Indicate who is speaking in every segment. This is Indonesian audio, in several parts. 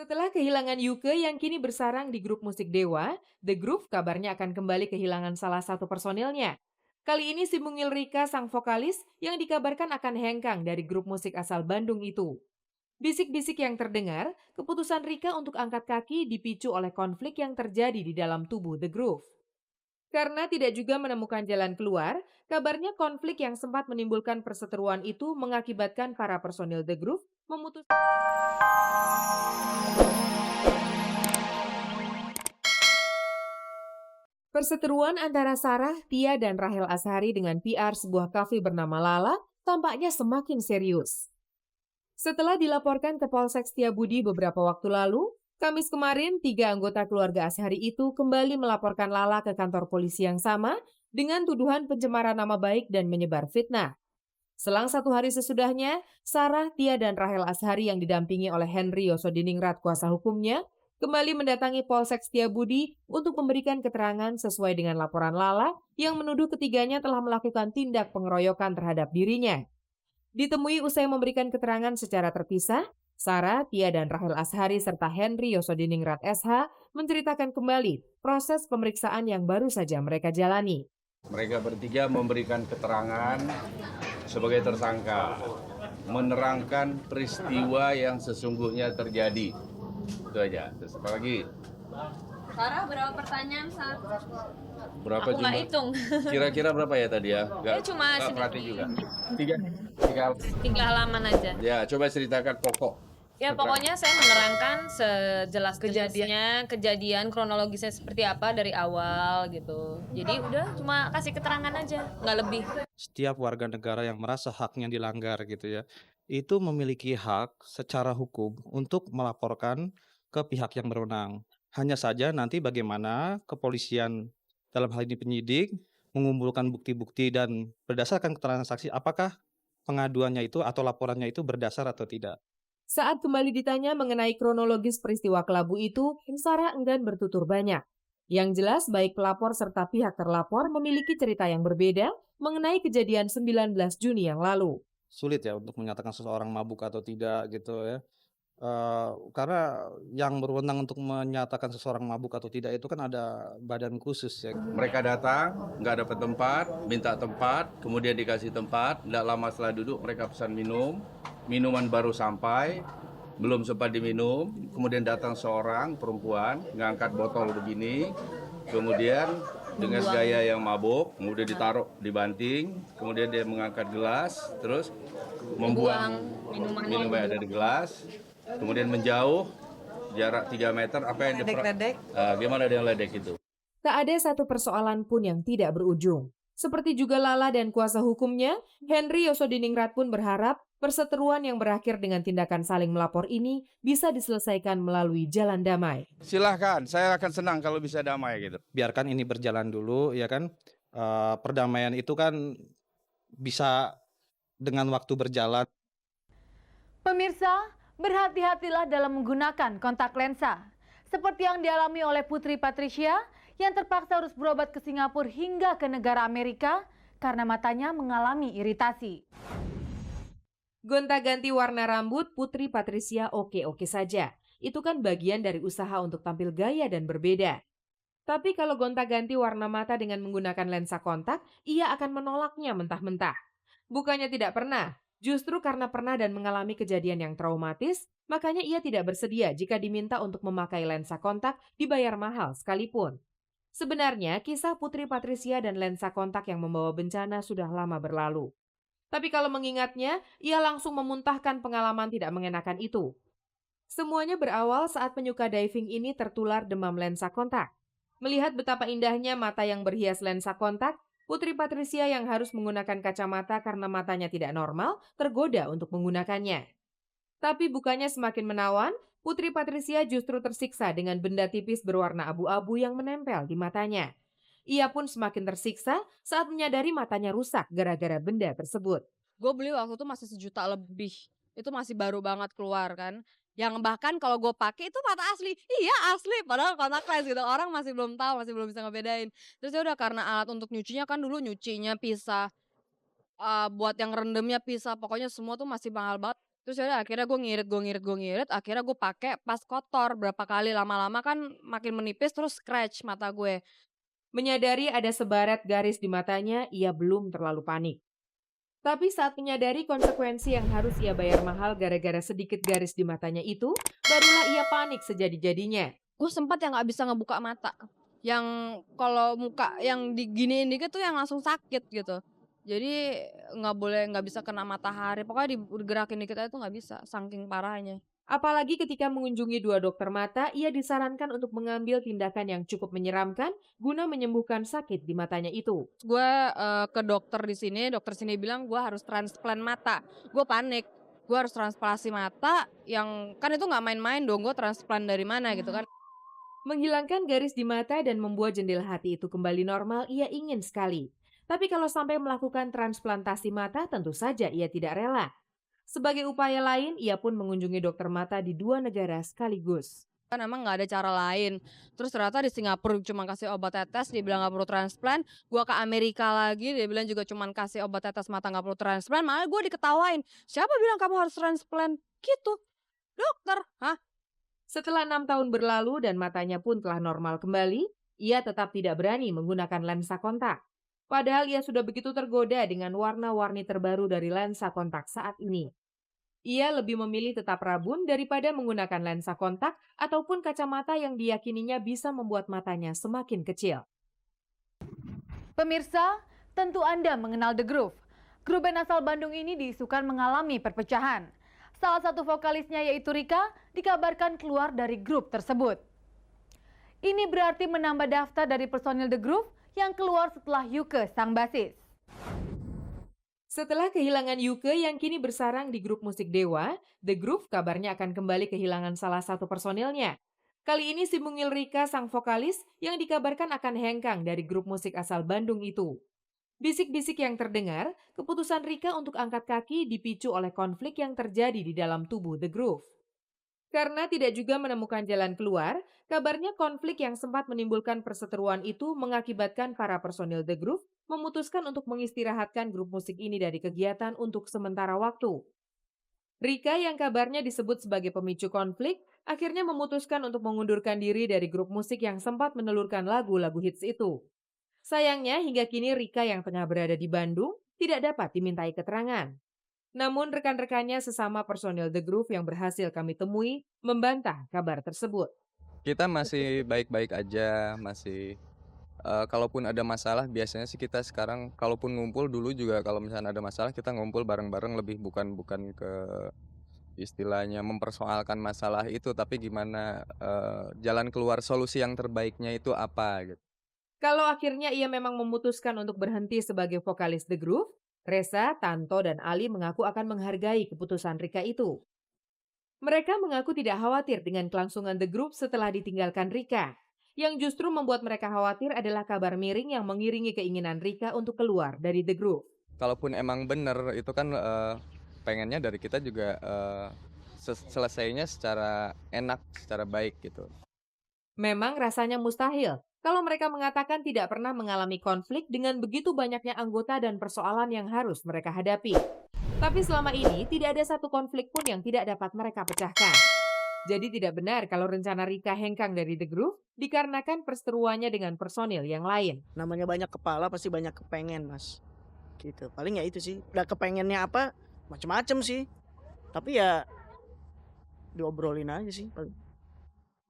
Speaker 1: Setelah kehilangan Yuke yang kini bersarang di grup musik Dewa, The Groove kabarnya akan kembali kehilangan salah satu personilnya. Kali ini si mungil Rika sang vokalis yang dikabarkan akan hengkang dari grup musik asal Bandung itu. Bisik-bisik yang terdengar, keputusan Rika untuk angkat kaki dipicu oleh konflik yang terjadi di dalam tubuh The Groove. Karena tidak juga menemukan jalan keluar, kabarnya konflik yang sempat menimbulkan perseteruan itu mengakibatkan para personil The Groove memutuskan. Perseteruan antara Sarah, Tia, dan Rahel Azhari dengan PR sebuah kafe bernama Lala tampaknya semakin serius. Setelah dilaporkan ke Polsek Setiabudi beberapa waktu lalu, Kamis kemarin 3 anggota keluarga Azhari itu kembali melaporkan Lala ke kantor polisi yang sama dengan tuduhan pencemaran nama baik dan menyebar fitnah. Selang 1 hari sesudahnya, Sarah, Tia, dan Rahel Azhari yang didampingi oleh Henry Yosodiningrat kuasa hukumnya kembali mendatangi Polsek Setiabudi untuk memberikan keterangan sesuai dengan laporan Lala yang menuduh ketiganya telah melakukan tindak pengeroyokan terhadap dirinya. Ditemui usai memberikan keterangan secara terpisah, Sarah, Tia, dan Rahel Azhari serta Henry Yosodiningrat SH menceritakan kembali proses pemeriksaan yang baru saja mereka jalani.
Speaker 2: Mereka bertiga memberikan keterangan sebagai tersangka, menerangkan peristiwa yang sesungguhnya terjadi. Itu aja. Terus apa lagi?
Speaker 3: Sarah berapa pertanyaan saat
Speaker 2: Berapa
Speaker 3: aku nggak
Speaker 2: jumlah?
Speaker 3: hitung?
Speaker 2: Kira-kira berapa ya tadi ya?
Speaker 3: Ya cuma
Speaker 2: nggak
Speaker 3: sedikit.
Speaker 2: perhati juga. Tiga.
Speaker 3: 3 halaman aja.
Speaker 2: Ya, coba ceritakan pokok.
Speaker 3: Ya pokoknya saya menerangkan sejelas kejadian kronologisnya seperti apa dari awal gitu. Jadi udah cuma kasih keterangan aja, nggak lebih.
Speaker 4: Setiap warga negara yang merasa haknya dilanggar gitu ya, itu memiliki hak secara hukum untuk melaporkan ke pihak yang berwenang. Hanya saja nanti bagaimana kepolisian dalam hal ini penyidik mengumpulkan bukti-bukti dan berdasarkan keterangan saksi apakah pengaduannya itu atau laporannya itu berdasar atau tidak.
Speaker 1: Saat kembali ditanya mengenai kronologis peristiwa kelabu itu, Sarah enggan bertutur banyak. Yang jelas, baik pelapor serta pihak terlapor memiliki cerita yang berbeda mengenai kejadian 19 Juni yang lalu.
Speaker 4: Sulit ya untuk menyatakan seseorang mabuk atau tidak gitu ya. Karena yang berwenang untuk menyatakan seseorang mabuk atau tidak itu kan ada badan khusus ya.
Speaker 2: Mereka datang, nggak dapat tempat, minta tempat, kemudian dikasih tempat. Nggak lama setelah duduk, mereka pesan minum. Minuman baru sampai, belum sempat diminum. Kemudian datang seorang perempuan, ngangkat botol begini. Kemudian dengan gaya yang mabuk, kemudian ditaruh di banting. Kemudian dia mengangkat gelas, terus membuang minuman yang ada di gelas. Kemudian menjauh, jarak 3 meter, apa yang gimana dia ledek itu?
Speaker 1: Tak ada satu persoalan pun yang tidak berujung. Seperti juga Lala dan kuasa hukumnya, Henry Yosodiningrat pun berharap perseteruan yang berakhir dengan tindakan saling melapor ini bisa diselesaikan melalui jalan damai.
Speaker 2: Silahkan, saya akan senang kalau bisa damai gitu.
Speaker 4: Biarkan ini berjalan dulu ya kan. Perdamaian itu kan bisa dengan waktu berjalan.
Speaker 5: Pemirsa, berhati-hatilah dalam menggunakan kontak lensa. Seperti yang dialami oleh Putri Patricia yang terpaksa harus berobat ke Singapura hingga ke negara Amerika karena matanya mengalami iritasi.
Speaker 1: Gonta-ganti warna rambut Putri Patricia oke-oke saja. Itu kan bagian dari usaha untuk tampil gaya dan berbeda. Tapi kalau gonta-ganti warna mata dengan menggunakan lensa kontak, ia akan menolaknya mentah-mentah. Bukannya tidak pernah, justru karena pernah dan mengalami kejadian yang traumatis, makanya ia tidak bersedia jika diminta untuk memakai lensa kontak dibayar mahal sekalipun. Sebenarnya, kisah Putri Patricia dan lensa kontak yang membawa bencana sudah lama berlalu. Tapi kalau mengingatnya, ia langsung memuntahkan pengalaman tidak mengenakan itu. Semuanya berawal saat penyuka diving ini tertular demam lensa kontak. Melihat betapa indahnya mata yang berhias lensa kontak, Putri Patricia yang harus menggunakan kacamata karena matanya tidak normal, tergoda untuk menggunakannya. Tapi bukannya semakin menawan, Putri Patricia justru tersiksa dengan benda tipis berwarna abu-abu yang menempel di matanya. Ia pun semakin tersiksa saat menyadari matanya rusak gara-gara benda tersebut.
Speaker 6: Gue beli waktu itu masih 1 juta lebih. Itu masih baru banget keluar kan. Yang bahkan kalau gue pakai itu mata asli. Iya asli, padahal kontak lens gitu. Orang masih belum tahu, masih belum bisa ngebedain. Terus ya udah karena alat untuk nyucinya kan dulu nyucinya pisah. Buat yang rendemnya pisah. Pokoknya semua tuh masih mahal banget. Terus ya udah akhirnya gue ngirit, akhirnya gue pakai pas kotor berapa kali, lama-lama kan makin menipis terus scratch mata gue.
Speaker 1: Menyadari ada sebaret garis di matanya, ia belum terlalu panik. Tapi saat menyadari konsekuensi yang harus ia bayar mahal gara-gara sedikit garis di matanya itu, barulah ia panik sejadi-jadinya.
Speaker 6: Gue sempat yang nggak bisa ngebuka mata, yang kalau muka yang diginiin dikit tuh yang langsung sakit gitu. Jadi nggak bisa kena matahari, pokoknya digerakin dikit aja tuh nggak bisa, saking parahnya.
Speaker 1: Apalagi ketika mengunjungi 2 dokter mata, ia disarankan untuk mengambil tindakan yang cukup menyeramkan guna menyembuhkan sakit di matanya itu.
Speaker 6: Gue ke dokter sini bilang gue harus transplant mata. Gue panik, gue harus transplantasi mata yang kan itu nggak main-main dong, gue transplant dari mana gitu kan.
Speaker 1: Menghilangkan garis di mata dan membuat jendela hati itu kembali normal, ia ingin sekali. Tapi kalau sampai melakukan transplantasi mata, tentu saja ia tidak rela. Sebagai upaya lain, ia pun mengunjungi dokter mata di 2 negara sekaligus.
Speaker 6: Kan emang nggak ada cara lain. Terus ternyata di Singapura cuma kasih obat tetes, dia bilang nggak perlu transplant. Gua ke Amerika lagi, dia bilang juga cuma kasih obat tetes mata nggak perlu transplant. Malah gue diketawain. Siapa bilang kamu harus transplant? Gitu. Dokter, hah?
Speaker 1: Setelah 6 tahun berlalu dan matanya pun telah normal kembali, ia tetap tidak berani menggunakan lensa kontak. Padahal ia sudah begitu tergoda dengan warna-warni terbaru dari lensa kontak saat ini. Ia lebih memilih tetap rabun daripada menggunakan lensa kontak ataupun kacamata yang diyakininya bisa membuat matanya semakin kecil.
Speaker 5: Pemirsa, tentu Anda mengenal The Groove. Grup band asal Bandung ini diisukan mengalami perpecahan. Salah satu vokalisnya yaitu Rika dikabarkan keluar dari grup tersebut. Ini berarti menambah daftar dari personil The Groove yang keluar setelah Yuke sang basis.
Speaker 1: Setelah kehilangan Yuke yang kini bersarang di grup musik Dewa, The Groove kabarnya akan kembali kehilangan salah satu personilnya. Kali ini si mungil Rika sang vokalis yang dikabarkan akan hengkang dari grup musik asal Bandung itu. Bisik-bisik yang terdengar, keputusan Rika untuk angkat kaki dipicu oleh konflik yang terjadi di dalam tubuh The Groove. Karena tidak juga menemukan jalan keluar, kabarnya konflik yang sempat menimbulkan perseteruan itu mengakibatkan para personil The Groove memutuskan untuk mengistirahatkan grup musik ini dari kegiatan untuk sementara waktu. Rika yang kabarnya disebut sebagai pemicu konflik, akhirnya memutuskan untuk mengundurkan diri dari grup musik yang sempat menelurkan lagu-lagu hits itu. Sayangnya hingga kini Rika yang tengah berada di Bandung tidak dapat dimintai keterangan. Namun rekan-rekannya sesama personil The Groove yang berhasil kami temui membantah kabar tersebut.
Speaker 7: Kita masih baik-baik aja, kalaupun ada masalah biasanya sih kita sekarang kalaupun ngumpul dulu juga kalau misalnya ada masalah kita ngumpul bareng-bareng lebih bukan ke istilahnya mempersoalkan masalah itu, tapi gimana, jalan keluar solusi yang terbaiknya itu apa gitu.
Speaker 1: Kalau akhirnya ia memang memutuskan untuk berhenti sebagai vokalis The Groove, Reza, Tanto, dan Ali mengaku akan menghargai keputusan Rika itu. Mereka mengaku tidak khawatir dengan kelangsungan The Groove setelah ditinggalkan Rika. Yang justru membuat mereka khawatir adalah kabar miring yang mengiringi keinginan Rika untuk keluar dari The Groove.
Speaker 7: Kalaupun emang bener itu kan, pengennya dari kita juga, selesainya secara enak, secara baik gitu.
Speaker 1: Memang rasanya mustahil kalau mereka mengatakan tidak pernah mengalami konflik dengan begitu banyaknya anggota dan persoalan yang harus mereka hadapi. Tapi selama ini tidak ada satu konflik pun yang tidak dapat mereka pecahkan. Jadi tidak benar kalau rencana Rika hengkang dari The Groove dikarenakan perseteruannya dengan personil yang lain.
Speaker 8: Namanya banyak kepala pasti banyak kepengen, Mas. Gitu. Paling ya itu sih. Udah kepengennya apa? Macem-macem sih. Tapi ya diobrolin aja sih paling.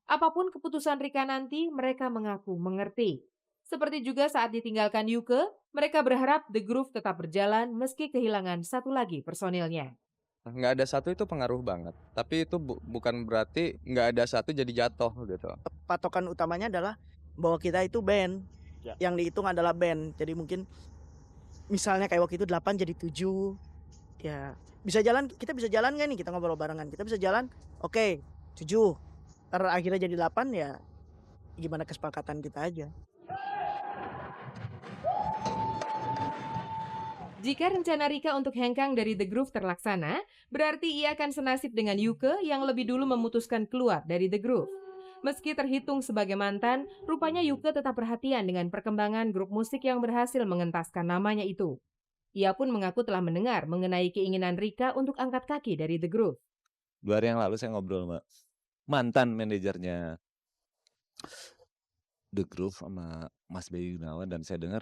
Speaker 1: Apapun keputusan Rika nanti, mereka mengaku mengerti. Seperti juga saat ditinggalkan Yuke, mereka berharap The Groove tetap berjalan meski kehilangan satu lagi personilnya.
Speaker 7: Nggak ada satu itu pengaruh banget, tapi itu bukan berarti nggak ada satu jadi jatuh gitu.
Speaker 8: Patokan utamanya adalah bahwa kita itu band.
Speaker 9: Ya.
Speaker 8: Yang dihitung adalah band. Jadi mungkin misalnya kayak waktu itu 8 jadi 7. Ya, bisa jalan, kita bisa jalan nggak nih? Kita ngobrol barengan. Kita bisa jalan, oke, 7. Akhirnya jadi 8 ya gimana kesepakatan kita aja.
Speaker 1: Jika rencana Rika untuk hengkang dari The Groove terlaksana, berarti ia akan senasib dengan Yuke yang lebih dulu memutuskan keluar dari The Groove. Meski terhitung sebagai mantan, rupanya Yuke tetap perhatian dengan perkembangan grup musik yang berhasil mengentaskan namanya itu. Ia pun mengaku telah mendengar mengenai keinginan Rika untuk angkat kaki dari The Groove.
Speaker 9: 2 hari yang lalu saya ngobrol sama mantan manajernya The Groove sama Mas Bayu Gunawan dan saya dengar,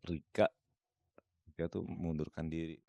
Speaker 9: Rika tuh mengundurkan diri.